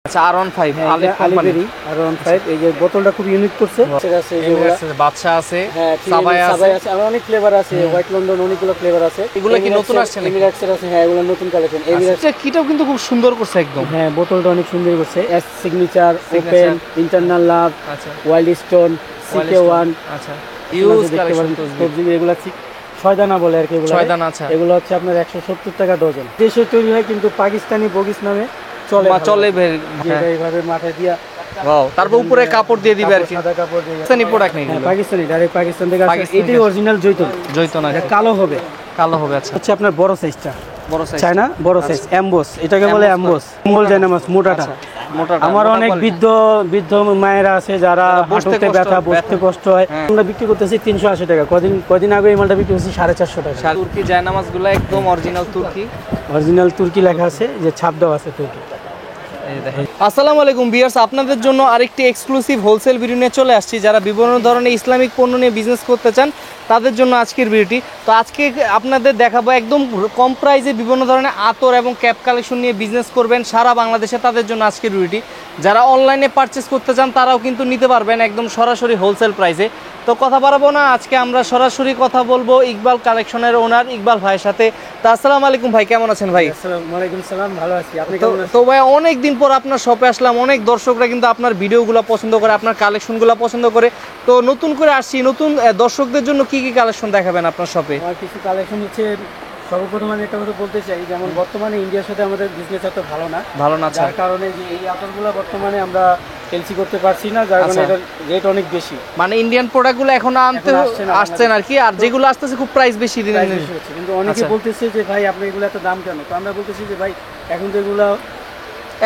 আচ্ছা R15 আলিফ আলিফেরই R15 এই যে বোতলটা খুব ইউনিক করছে। আছে বাদশা আছে, সাবাই আছে, আর অনেক ফ্লেভার আছে, হোয়াইট লন্ডন অনেকগুলো ফ্লেভার আছে। এগুলো কি নতুন আসছে নাকি? এমিরেটসের আছে, হ্যাঁ এগুলো নতুন কালেকশন। এমিরেটস কিটাও কিন্তু খুব সুন্দর করছে একদম। হ্যাঁ বোতলটা অনেক সুন্দর করছে। এস সিগনেচার, ওপেন, ইন্টারনাল লাভ, আচ্ছা ওয়াইল্ড স্টোন, CK1। আচ্ছা ইউজ কালেকশন এগুলো 6 দানা বলে আর কি। এগুলো 6 দানা। আচ্ছা এগুলো হচ্ছে আপনার 170 টাকা ডজন। দেশে তৈরি হয় কিন্তু পাকিস্তানি বগিস নামে চলে এইভাবে মাথায় দিয়া। ওয়াও, তারপর উপরে কাপড় দিয়ে দিবে আর কি, সাদা কাপড় দিয়ে। পাকিস্তানি প্রোডাক্ট নেই, পাকিস্তানি ডাইরেক্ট পাকিস্তান থেকে আসে। এটাই অরিজিনাল জয়তন আর কালো হবে। আচ্ছা হচ্ছে আপনার বড় সাইজটা, বড় সাইজ চায়না বড় সাইজ এমবোস, এটাকে বলে এমবোস। কম্বল জায়নামাজ মোটাটা। আমার অনেক বৃদ্ধ মায়েরা আছে যারা হাঁটুতে ব্যথা, বসতে কষ্ট হয়, আমরা বিক্রি করতেছি 380 টাকা। কদিন আগে এই মালটা বিক্রি করছি 450 টাকা। তুর্কি জায়নামাজগুলো একদম অরিজিনাল তুর্কি লেখা আছে, যে ছাপ দেওয়া আছে তুর্কি। আসসালামু আলাইকুম ভিউয়ার্স, আপনাদের জন্য আরেকটি এক্সক্লুসিভ হোলসেল ভিডিও নিয়ে চলে আসছি। যারা বিভিন্ন ধরনের ইসলামিক পণ্য নিয়ে বিজনেস করতে চান তাদের জন্য আজকের ভিডিওটি। তো আজকে আপনাদের দেখাবো একদম কম প্রাইসে বিভিন্ন ধরনের আতর এবং ক্যাপ কালেকশন নিয়ে বিজনেস করবেন সারা বাংলাদেশে, তাদের জন্য আজকের ভিডিওটি। যারা অনলাইনে পারচেস করতে চান তারাও কিন্তু নিতে পারবেন একদম সরাসরি হোলসেল প্রাইসে। তো কথা বাড়াবো না, আজকে আমরা সরাসরি কথা বলবো ইকবাল কালেকশনের ওনার ইকবাল ভাইয়ের সাথে। তো আসসালামু আলাইকুম ভাই, কেমন আছেন ভাই? আসসালামু আলাইকুম সালাম, ভালো আছি, আপনি কেমন আছেন? তো ভাই অনেক দিন পর আপনার শপে আসলাম, অনেক দর্শকরা কিন্তু আপনার ভিডিওগুলো পছন্দ করে, আপনার কালেকশনগুলো পছন্দ করে। তো নতুন করে আসছি, নতুন দর্শকদের জন্য কি কি কালেকশন দেখাবেন আপনার শপে? আমার কিছু কালেকশন হচ্ছে, সর্বপ্রথম আমি একটা কথা বলতে চাই, যেমন বর্তমানে ইন্ডিয়ার সাথে আমাদের বিজনেস এত ভালো না, যার কারণে যে এই আতরগুলো বর্তমানে আমরা এলসি করতে পারছি না, যার কারণে এটার রেট অনেক বেশি। মানে ইন্ডিয়ান প্রোডাক্টগুলো এখন আসছেন আর কি, আর যেগুলো আসতেছে খুব প্রাইস বেশি হচ্ছে। কিন্তু অনেকে বলতেছে যে ভাই আপনি এগুলো এত দাম কেন? তো আমরা বলতেছি যে ভাই এখন তো এগুলো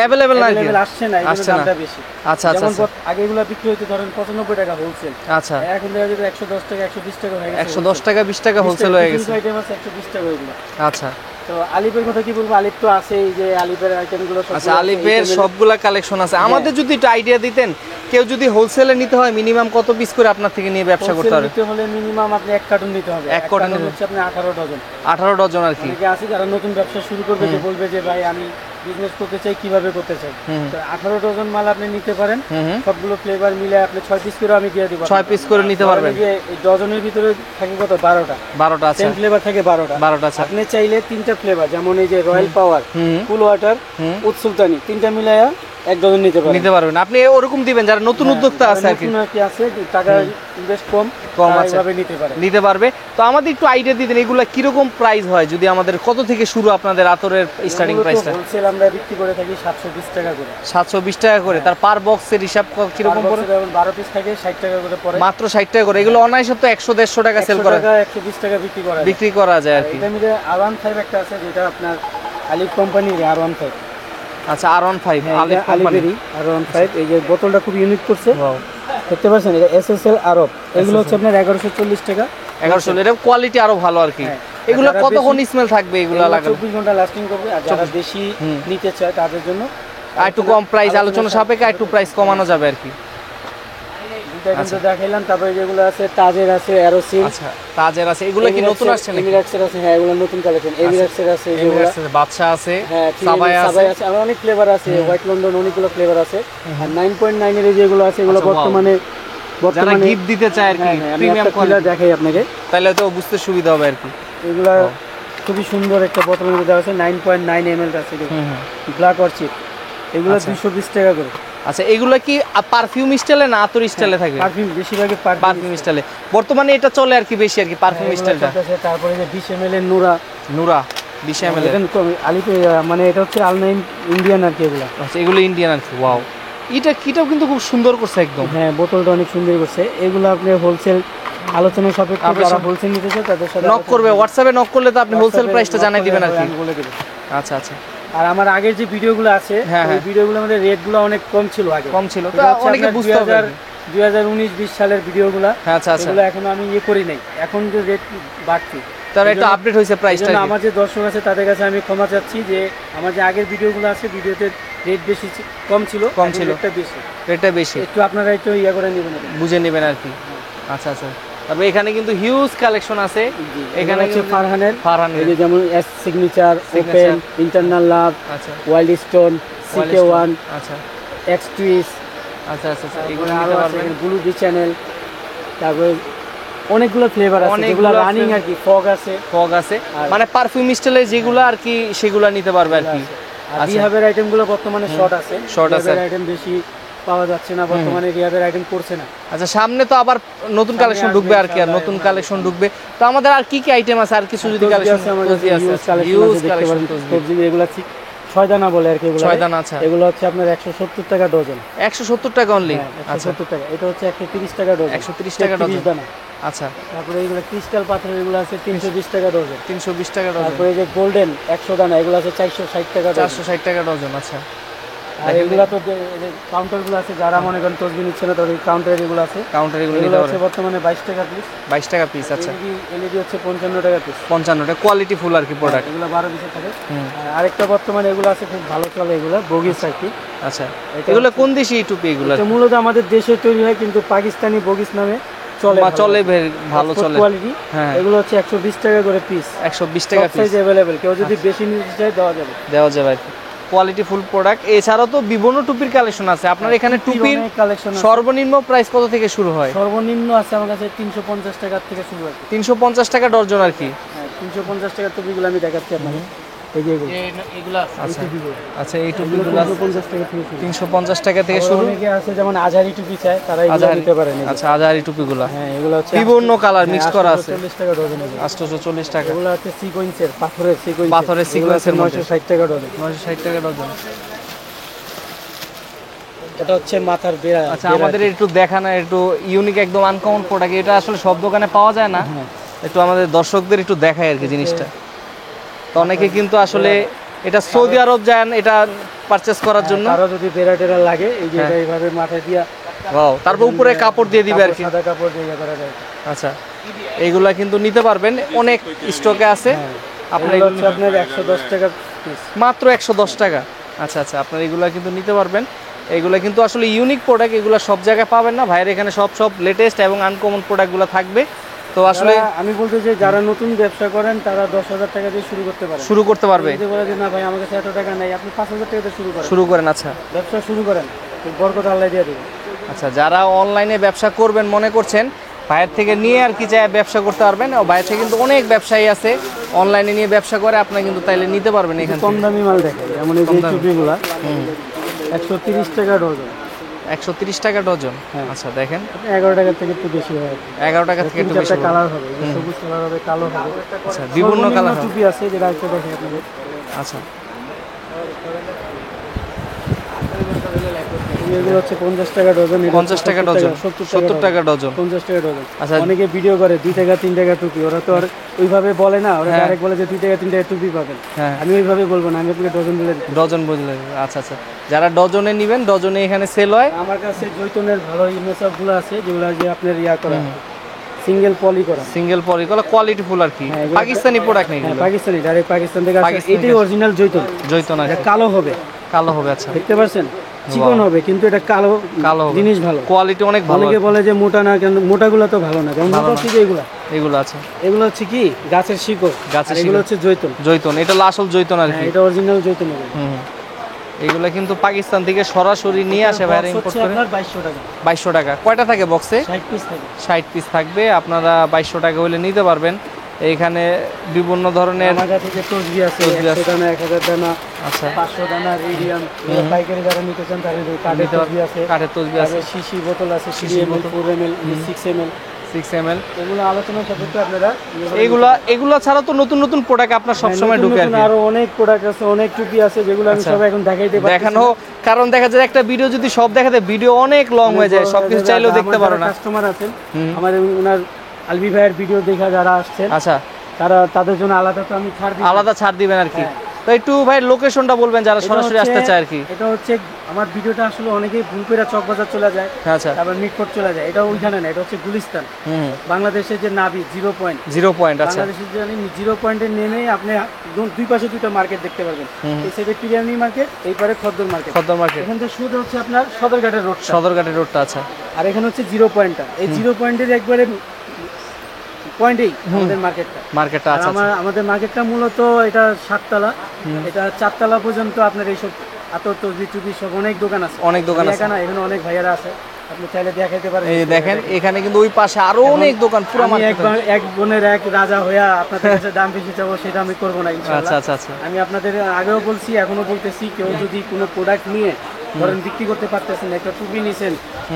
अवेलेबल না, আসছে না, এগুলোর দামটা বেশি। আচ্ছা আচ্ছা, যেমন আগে এগুলো বিক্রি হতো ধরেন 95 টাকা হোলসেল। আচ্ছা এখন দেখা যায় 110 টাকা 120 টাকা হয়ে গেছে। 110 টাকা 20 টাকা হোলসেল হয়ে গেছে। আইটেম আছে 120 টাকা এগুলো। আচ্ছা, তো আলিফের কথা কি বলবো, আলিফ তো আছে, এই যে আলিফের আইটেমগুলো সব। আচ্ছা আলিফের সবগুলা কালেকশন আছে। আমাদের যদি একটু আইডিয়া দিতেন, কেউ যদি হোলসেলে নিতে হয় মিনিমাম কত পিস করে আপনার থেকে নিয়ে ব্যবসা করতে হবে? নিতে হলে মিনিমাম আপনি 1 কার্টন নিতে হবে। 1 কার্টন হচ্ছে আপনি 18 ডজন। 18 ডজন আর কি। অনেকে আছে যারা নতুন ব্যবসা শুরু করবে, যে বলবে যে ভাই আমি বিজনেস করতে চাই, কিভাবে করতে চাই। তো 18 ডজন মাল আপনি নিতে পারেন, সবগুলো ফ্লেভার মিলে আপনি 6 পিস করে আমি দিয়ে দিব। 6 পিস করে নিতে পারবেন। এই ডজনের ভিতরে থাকে কত? 12টা আছে। 10 ফ্লেভার থাকে 12টা আছে। আপনি চাইলে 3টা ফ্লেভার, যেমন এই যে রয়্যাল পাওয়ার, কুল ওয়াটার, উদ সুলতানি, 3টা মিলায়া 1 ডজন নিতে পারবেন। আপনি ওরকম দিবেন যারা নতুন উদ্যোক্তা আছে আর কি, আছে টাকা ইনভেস্ট কম আছে, এইভাবে নিতে পারবে। তো আমাদের একটু আইডিয়া দিতেন এগুলা কি রকম প্রাইস হয়, যদি আমাদের কত থেকে শুরু আপনাদের আতরের স্টার্টিং প্রাইসটা? হোলসেল আমরা বিক্রি করে থাকি 720 টাকা করে। 720 টাকা করে। তার পার বক্সের হিসাব কি রকম পড়ে? 12 পিস থাকে 60 টাকা করে পড়ে। মাত্র 60 টাকা করে। এগুলো অনায়াসে তো 100-150 টাকা সেল করা, 120 টাকা বিক্রি করা যায় আর কি। এটার মধ্যে R15 একটা আছে, যেটা আপনার আলিফ কোম্পানির R15। আচ্ছা R15 আলিফ কোম্পানির R15। এই যে বোতলটা খুব ইউনিক করছে, দেখতে পাচ্ছেন, এটা SSL আরব। এগুলো হচ্ছে আপনার 1140 টাকা। 1140, এর কোয়ালিটি আরো ভালো আর কি। এগুলো কতক্ষণ স্মেল থাকবে এগুলো লাগালে? 24 ঘন্টা লাস্টিং করবে। আর যারা বেশি নিতে চায় তাদের জন্য একটু কম প্রাইস, আলোচনা সাপেক্ষে একটু প্রাইস কমানো যাবে আর কি। দুইটা কিন্তু দেখাইলাম। তারপরে যেগুলো আছে তাজের আছে, অ্যারোসিল। আচ্ছা তাজের আছে, এগুলো কি নতুন আসছে নাকি? এমিরেটসের আছে, হ্যাঁ এগুলো নতুন কালেকশন। এমিরেটসের আছে, এমিরেটসের বাদশা আছে, হ্যাঁ সাবাই আছে, আর অনেক ফ্লেভার আছে, হোয়াইট লন্ডন অনেকগুলো ফ্লেভার আছে। আর 9.9 এর যেগুলো আছে এগুলো বর্তমানে যারা গিফট দিতে চায় আর কি, প্রিমিয়াম কোয়ালিটি দেখাই আপনাকে, তাহলে তো বুঝতে সুবিধা হবে আর কি। এগুলা খুবই সুন্দর একটা বোতলের মধ্যে আছে, 9.9 ml আছে, ব্ল্যাক অর্চিড। এগুলো 220 টাকা করে। আচ্ছা এগুলো কি পারফিউম স্টাইলে না আতর স্টাইলে থাকে? পারফিউম, বেশিরভাগই পারফিউম স্টাইলে বর্তমানে এটা চলে আর কি বেশি আর কি, পারফিউম স্টাইলটা। তারপরে যে 20 ml এর নুরা 20 ml আলিফ, মানে এটা হচ্ছে আলনাইন ইন্ডিয়ান আর কি। এগুলো আচ্ছা এগুলো ইন্ডিয়ান আর কি। ওয়াও, কিটাও কিন্তু খুব সুন্দর করছে একদম। হ্যাঁ বোতলটা অনেক সুন্দর করছে। এগুলো আপনি হোলসেল আলোচনা সাপেক্ষে যারা হোলসেল নিতে চায় তাদের সাথে নক করবে, হোয়াটসঅ্যাপে নক করলে তো আপনি হোলসেল প্রাইসটা জানাই দিবেন আর কি, বলে দেব। আচ্ছা আচ্ছা। আর আমার আগের যে ভিডিওগুলো আছে, এই ভিডিওগুলোর মধ্যে রেটগুলো অনেক কম ছিল, আগে কম ছিল, তো অনেকে বুঝতে হবে। 2019-20 সালের ভিডিওগুলো, আচ্ছা আচ্ছা, এগুলো এখন আমি করি নাই, এখন যে রেট বাড়ছে তার একটু আপডেট হইছে প্রাইসটা। আমার যে দর্শক আছে তাদের কাছে আমি ক্ষমা চাচ্ছি, যে আমার যে আগের ভিডিওগুলো আছে ভিডিওতে রেট বেশি কম ছিল, রেটটা বেশি, একটু আপনারা একটু করে নেবেন, বুঝে নেবেন আর কি। আচ্ছা আচ্ছা, তারপর এখানে কিন্তু হিউজ কালেকশন আছে। এখানে হচ্ছে ফারহানের ফারহানের এই যে যেমন এস সিগনেচার, ওপেন, ইন্টারনাল লাভ, আচ্ছা ওয়াইল্ড স্টোন, CK1, আচ্ছা এক্স টুইস, আচ্ছা আচ্ছা আচ্ছা, এগুলো এগুলো আরো নিতে আছে পারবেন। ব্লু বি চ্যানেল, তারপরে অনেকগুলো ফ্লেভার আছে যেগুলো অনেকগুলো রানিং আর কি, ফগ আছে, ফগ আছে, মানে পারফিউম স্টাইলে যেগুলো আর কি সেগুলো নিতে পারবে আর কি। আর রিহাবের আইটেমগুলো বর্তমানে শর্ট আছে, Short আছে। রিহাবের আইটেম বেশি পাওয়া যাচ্ছে না বর্তমানে, রিহাবের আইটেম করছে না। আচ্ছা, সামনে তো আবার নতুন কালেকশন আসবে ঢুকবে আর কি, আর ইনশাআল্লাহ। নতুন কালেকশন ঢুকবে। তো আমাদের আর কি কি আইটেম আছে, আর কিছু যদি তসবি কালেকশন আছে আমাদের, হিউজ কালেকশন হিউজ আছে, দেখতে কালেকশন পারেন তসবি, এগুলো ঠিক 6 দানা বলে আর কি, এগুলো 6 দানা, আচ্ছা এগুলো হচ্ছে আপনার 170 টাকা ডজন। 170 টাকা অনলি। আচ্ছা 170 টাকা, এটা হচ্ছে 130 টাকা ডজন, 130 টাকা 33 ডজন। দানা। আচ্ছা তারপরে এগুলো ক্রিস্টাল পাথরের, এগুলো আছে 320 টাকা ডজন। 320 টাকা ডজন, তারপরে এই যে গোল্ডেন 100 দানা, এগুলো আছে 460 টাকা ডজন। 460 টাকা ডজন। আচ্ছা, আর এগুলো তো কাউন্টারগুলো আছে, যারা মনে করেন তসবি নিচ্ছে না তাদের কাউন্টার এগুলো আছে, কাউন্টার এগুলো এগুলো নিতে হচ্ছে পারবে বর্তমানে 22 টাকা পিস। 22 টাকা পিস। আচ্ছা, এলইডি হচ্ছে 55 টাকা পিস। 55 টাকা, কোয়ালিটি ফুল আর কি প্রোডাক্ট। এগুলো 12 পিসের থাকে। আর আরেকটা বর্তমানে এগুলো আছে খুব ভালো চলে, এগুলো বগিস আর কি। আচ্ছা, এগুলো কোন দেশি টুপি এগুলো? এটা মূলত আমাদের দেশে তৈরি হয়, কিন্তু পাকিস্তানি বগিস নামে চলে, চলে ভালো চলে। কোয়ালিটি। হ্যাঁ, এগুলো হচ্ছে 120 টাকা করে পিস, 120 টাকা পিস। সাইজ अवेलेबल, কেউ যদি বেশি নিতে চায় দেওয়া যাবে। Quality full product. এছাড়াও তো বিভিন্ন টুপির কালেকশন আছে আপনার এখানে। টুপির কালেকশন সর্বনিম্ন প্রাইস কত থেকে শুরু হয়? সর্বনিম্ন আছে আমার কাছে 350 টাকা থেকে শুরু হয়। 350 টাকা ডজন আর কি। হ্যাঁ, 350 টাকার টুপিগুলো আমি দেখাচ্ছি আপনাকে। এই যে এগুলো আচ্ছা টুপিগুলো আচ্ছা, এই টুপিগুলো 350 টাকা থেকে শুরু। 350 টাকা থেকে আবার শুরু। অনেকে আছে যেমন আজহারি টুপি চায়, তারা এগুলো আজহারি নিতে পারেন। আচ্ছা, আজহারি টুপিগুলো। হ্যাঁ, এগুলো হচ্ছে বিভিন্ন কালার মিক্স করা আছে। 840 টাকা ডজন। 840 টাকা। এগুলো হচ্ছে সিকোয়েন্সের, পাথরের সিকোয়েন্স, পাথরের সিকোয়েন্সের মধ্যে 960 টাকা ডজন। 960 টাকা ডজন। এটা হচ্ছে মাথার বেড়া। আচ্ছা, আমাদের একটু দেখানো, একটু ইউনিক একদম আনকমন প্রোডাক্ট, এটা আসলে সব দোকানে পাওয়া যায় না। একটু আমাদের দর্শকদের একটু দেখায় আর কি জিনিসটা। তো অনেকে কিন্তু আসলে এটা সৌদি আরব যান এটা পারচেজ করার জন্য। কারো যদি বেড়া টেরা লাগে, এই যে এটা এইভাবে মাথায় দিয়া, ওয়াও, তারপর উপরে কাপড় দিয়ে দিবে আর কি। সাদা কাপড় দিয়ে ইয়ে করা যায়। আচ্ছা, এইগুলা কিন্তু নিতে পারবেন, অনেক স্টকে আছে। আপনার এগুলো হচ্ছে আপনার 110 টাকা পিস। মাত্র 110 টাকা। আচ্ছা আচ্ছা, আপনার এগুলা কিন্তু নিতে পারবেন। এগুলা কিন্তু আসলে ইউনিক প্রোডাক্ট, এগুলো সব জায়গায় পাবেন না। ভাইয়ের এখানে সব লেটেস্ট এবং আনকমন প্রোডাক্টগুলো থাকবে। তো আসলে আমি বলতে চাই, যারা নতুন ব্যবসা করেন তারা 10,000 টাকা দিয়ে শুরু করতে পারে। শুরু করতে পারবে। যদি বলে যে না ভাই আমার কাছে এত টাকা নাই, আপনি 5,000 টাকা দিয়ে শুরু করেন। আচ্ছা ব্যবসা শুরু করেন, বরকত আল্লাহ দিয়ে দেবে। আচ্ছা, যারা অনলাইনে ব্যবসা করবেন মনে করছেন, ভাইয়ের থেকে নিয়ে আর কি চাই ব্যবসা করতে পারবেন। ও ভাইয়ের থেকে কিন্তু অনেক ব্যবসায়ী আছে অনলাইনে নিয়ে ব্যবসা করে, আপনি কিন্তু তাইলে নিতে পারবেন এখান কম থেকে। দামি মাল দেখে, যেমন এই যে টুপিগুলা 130 টাকা ডজন। 130 টাকা ডজন। হ্যাঁ। আচ্ছা, দেখেন 11 টাকা থেকে একটু বেশি হয়। 11 টাকা থেকে একটু বেশি। কালার হবে, সবুজ কালার হবে, কালো হবে। আচ্ছা, বিভিন্ন কালার। টুপি আছে যেটা একটা দেখে আপনাদের। আচ্ছা, এগুলো হচ্ছে 50 টাকা ডজন। 50 টাকা ডজন, 70 টাকা ডজন। 50 টাকা ডজন। আচ্ছা, অনেকে ভিডিও করে 2 টাকা 3 টাকা টুপি, ওরা তো আর ওইভাবে বলে না, ওরা ডাইরেক্ট বলে যে 2 টাকা 3 টাকা টুপি পাবেন। হ্যাঁ, আমি ওইভাবে বলবো না, আমি আপনাকে ডজন বলে দিই। ডজন বুঝলেন। আচ্ছা আচ্ছা, যারা ডজনে নেবেন, ডজনে এখানে সেল হয়। আমার কাছে জৈতনের ভালো ইমেজগুলো আছে, যেগুলো যে আপনার ইয়া করা সিঙ্গেল পলি করা, সিঙ্গেল পলি করা, কোয়ালিটি ফুল আর কি। হ্যাঁ, এগুলো পাকিস্তানি প্রোডাক্ট নেই হ্যাঁ, এগুলো। পাকিস্তানি, ডাইরেক্ট পাকিস্তান থেকে আসে। পাকিস্তানি এটাই অরিজিনাল জৈতন। জৈতন আর এটা কি। কালো হবে, কালো হবে। আচ্ছা, দেখতে পাচ্ছেন, চিকন হবে, কিন্তু এটা কালো কালো হবে। জিনিস ভালো। কোয়ালিটি অনেক ভালো। অনেকে বলে যে মোটা না, কেন মোটাগুলো তো ভালো না, কারণ মোটা হচ্ছে যে এগুলা, এগুলো আছে। এগুলো হচ্ছে কি গাছের শিকড়, গাছের আর এগুলো হচ্ছে জৈতন। জৈতন, এটা আসল জৈতন আর হ্যাঁ, কি। এটা অরিজিনাল জৈতন হবে। হুম, এগুলো কিন্তু পাকিস্তান থেকে সরাসরি নিয়ে আসে ভাইরা, ইম্পোর্ট হচ্ছে করে। আপনার 2200 টাকা। 2200 টাকা। কয়টা থাকে বক্সে? 60 পিস থাকে। 60 পিস থাকবে। আপনারা 2200 টাকা হলে নিতে পারবেন। এইখানে বিভিন্ন ধরনের। আমার কাছে যে তসবি আছে, তসবি আছে। 100 দানা, 1000 দানা, আচ্ছা, 500 দানা, রেডিয়াম, পাইকারি যারা নিতে চান তাদের কাঠের তসবি আছে, কাঠের তসবি আছে, তারপরে শিশি বোতল আছে, শিশি 3 ml, বোতল, 4 ml, 6 ml, 6 ml। এগুলো আলোচনা সাপেক্ষে আপনারা এগুলা ছাড়া তো নতুন নতুন প্রোডাক্ট আপনার সবসময় নতুন ঢুকে আর নতুন কি। আরো অনেক প্রোডাক্ট আছে, অনেক টুপি আছে, যেগুলো আমি আচ্ছা। সব এখন দেখাইতে পারছি দেখানো, কারণ দেখা যায় একটা ভিডিও যদি সব দেখাতে ভিডিও অনেক লং হয়ে যায়, সবকিছু চাইলেও দেখতে পারো না। কাস্টমার আছেন আমার, ওনার আলবি ভাইয়ের ভিডিও দেখা যারা আসছেন, আচ্ছা, তাদের জন্য আলাদা তো আমি ছাড় দিই। আলাদা ছাড় দিবেন আর কি। তো একটু ভাই লোকেশনটা বলবেন যারা সরাসরি আসতে চায় আর কি। এটা হচ্ছে আমার ভিডিওটা আসলে অনেকেই ভুল করে চকবাজার চলে যায়, আচ্ছা, তারপর মিটফোর্ট চলে যায়। এটা ওইখানে না, এটা হচ্ছে গুলিস্তান, বাংলাদেশের যে নাবি 0 পয়েন্ট। 0 পয়েন্ট। আচ্ছা, বাংলাদেশের যে 0 পয়েন্টে নেমেই আপনি দুই পাশে দুইটা মার্কেট দেখতে পারবেন। এই সাইডে পিরিয়ানি মার্কেট, এই পারে খদ্দর মার্কেট। খদ্দর মার্কেট। এখান থেকে শুরু হচ্ছে আপনার সদরঘাটের রোড, সদরঘাটের রোডটা। আচ্ছা, আর এখানে হচ্ছে 0 পয়েন্টটা। এই 0 পয়েন্টের একবারে পয়েন্টেই আমাদের মার্কেটটা আচ্ছা আমাদের মার্কেটটা মূলত এটা 7 তলা, এটা 4 তলা পর্যন্ত আপনার এইসব আতর তসবি টুপি সব অনেক দোকান আছে, এখানে অনেক ভাইয়ারা আছে, আপনি চাইলে দেখাইতে পারেন। এই দেখেন এখানে কিন্তু ওই পাশে আরো অনেক দোকান, পুরো এক বোনের এক রাজা হইয়া আপনাদের কাছে দাম বেশি চাবো সেটা আমি করবো না ইনশাআল্লাহ। আচ্ছা। আমি আপনাদের আগেও বলছি এখনো বলতেছি, কেউ যদি কোনো প্রোডাক্ট নিয়ে ধরেন বিক্রি করতে পারতেছেন, একটা টুপি নিছেন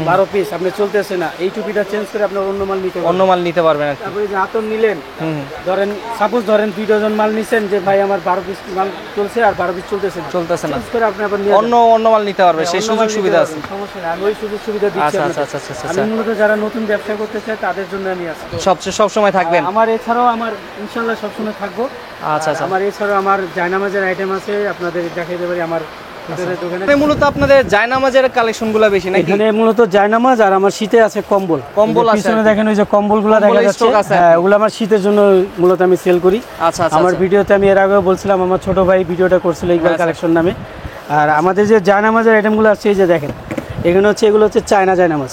12 পিস, আপনি চলতেছে না, এই টুপিটা চেঞ্জ করে আপনার অন্য মাল নিতে পারবেন। তারপরে যে আতর নিলেন, ধরেন সাপোজ 2 ডজন মাল নিছেন, যে ভাই আমার 12 পিস মাল চলছে আর 12 পিস চলতেছে না, করে আপনি আবার অন্য মাল নিতে পারবে, সেই সুযোগ সুবিধা আছে। সমস্যা নেই, আমি ওই সুযোগ সুবিধা দিচ্ছি। আচ্ছা। আমি মূলত যারা নতুন ব্যবসা করতে চায় তাদের জন্য আমি আছি, সব সময় থাকবেন। আমার এছাড়াও আমার ইনশাআল্লাহ সবসময় থাকবো। আচ্ছা। আমার এছাড়াও আমার জায়নামাজের আইটেম আছে, আপনাদের দেখাইতে পারি আমার মূলত আপনাদের জায়নামাজের কালেকশনগুলো বেশি নাকি? এখানে মূলত জায়নামাজ আর আমার শীতে আছে কম্বল আছে, পিছনে দেখেন ওই যে কম্বলগুলো দেখা যাচ্ছে, হ্যাঁ ওগুলো আমার শীতের জন্য মূলত আমি সেল করি। আচ্ছা। আমার ভিডিওতে আমি এর আগেও বলছিলাম, আমার ছোট ভাই ভিডিওটা করছিল ইকবাল কালেকশন নামে। আর আমাদের যে জায়নামাজের আইটেমগুলো আছে, এই যে দেখেন এখানে এগুলো হচ্ছে চায়না জায়নামাজ।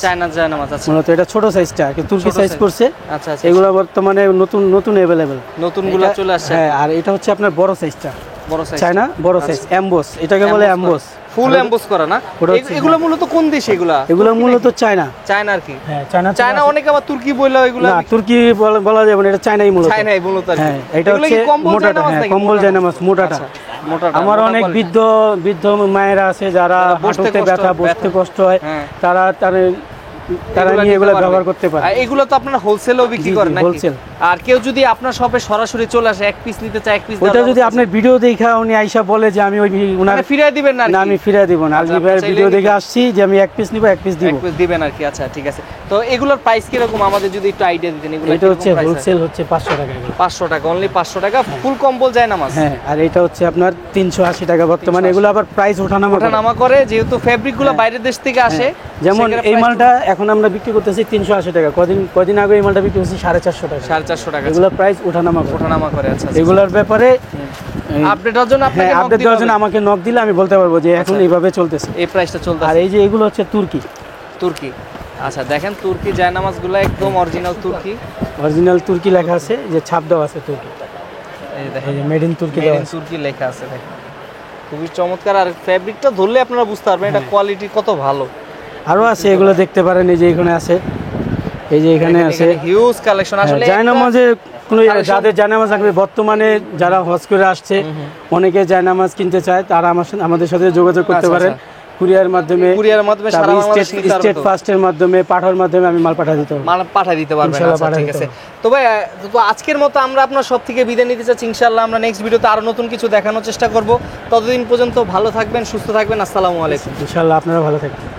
আচ্ছা, মূলত এটা ছোট সাইজটা, তুর্কি সাইজ করছে। আচ্ছা। এগুলো বর্তমানে নতুন अवेलेबल, নতুনগুলো চলে আসছে। হ্যাঁ, আর এটা হচ্ছে আপনার বড় সাইজটা, চায়না বড় সাইজ এমবোস, এটাকে বলে এমবোস, ফুল এমবোস করা না? এগুলো মূলত কোন দেশ? এগুলো মূলত চায়নার কি? হ্যাঁ, চায়না অনেকে আবার তুর্কি বলে, এগুলো না তুর্কি বলা যাবে না, এটা চায়নাই মূলত। হ্যাঁ, এটা হচ্ছে মোটাটা, হ্যাঁ কম্বল জায়নামাজ মোটাটা। আমার অনেক বৃদ্ধ মায়েরা আছে যারা হাঁটুতে ব্যথা, বসতে কষ্ট হয়, তারা নিয়ে এগুলো ব্যবহার করতে পারে। এগুলো তো আপনারা হোলসেলও বিক্রি করেন নাকি? হোলসেল। আর কেউ যদি আপনার শপে সরাসরি চলে আসে, এক পিস নিতে চায়, এক পিস, ওটা যদি আপনার ভিডিও দেখে উনি আইসা বলে যে আমি ওই উনার ফিরিয়ে দিবেন না? আমি ফিরিয়ে দিব না, আলজি ভাইয়ের ভিডিও দেখে আসছি যে আমি এক পিস নিব, এক পিস দিবেন আর কি। আচ্ছা, ঠিক আছে। তো এগুলোর প্রাইস কিরকম আমাদের যদি একটু আইডিয়া দিতেন? এগুলো এটা হচ্ছে হোলসেল হচ্ছে 500 টাকা। 500 টাকা, অনলি 500 টাকা ফুল কম্বল জায়নামাজ। হ্যাঁ, আর এটা হচ্ছে আপনার 380 টাকা বর্তমানে। এগুলো আবার প্রাইস ওঠানামা করে, যেহেতু ফেব্রিক গুলো বাইরের দেশ থেকে আসে। যেমন এই মালটা এখন আমরা বিক্রি করতেছি 380 টাকা, কদিন আগে এই মালটা বিক্রি করছি 450 টাকা। 450 টাকা। এগুলো প্রাইস ওঠানামা করে। আচ্ছা, এগুলোর ব্যাপারে আপডেট দেওয়ার জন্য আমাকে নক দিলে আমি বলতে পারবো যে এখন এইভাবে চলতেছে, এই প্রাইসটা চলতেছে। আর এই যে এগুলো হচ্ছে তুর্কি। আচ্ছা, দেখেন তুর্কি জায়নামাজগুলো একদম অরিজিনাল তুর্কি লেখা আছে, যে ছাপ দেওয়া আছে তুর্কি, এই দেখেন মেড ইন তুর্কি লেখা আছে। দেখেন খুবই চমৎকার, আর ফেব্রিকটা ধরলে আপনারা বুঝতে পারবেন এটা কোয়ালিটি কত ভালো। আরো আছে, এগুলো দেখতে পারেন, এই যে এখানে আছে, এই যে এখানে আছে হিউজ কালেকশন। আসলে জায়নামাজে যাদের জায়নামাজ লাগবে, বর্তমানে যারা হজ করে আসছে অনেকে জায়নামাজ কিনতে চায়, তারা আমাদের সাথে যোগাযোগ করতে পারেন। কুরিয়ার মাধ্যমে স্টেট ফাস্টের মাধ্যমে, পাঠার মাধ্যমে আমি মাল পাঠিয়ে দিতে পারবেন। আচ্ছা, ঠিক আছে। তো ভাই, আজকের মতো আমরা আপনার সব থেকে বিদায় নিতে চাচ্ছি। ইনশাআল্লাহ আমরা নেক্সট ভিডিওতে আরো নতুন কিছু দেখানোর চেষ্টা করব। ততদিন পর্যন্ত ভালো থাকবেন, সুস্থ থাকবেন। আসসালামু আলাইকুম। ইনশাআল্লাহ আপনারা ভালো থাকবেন।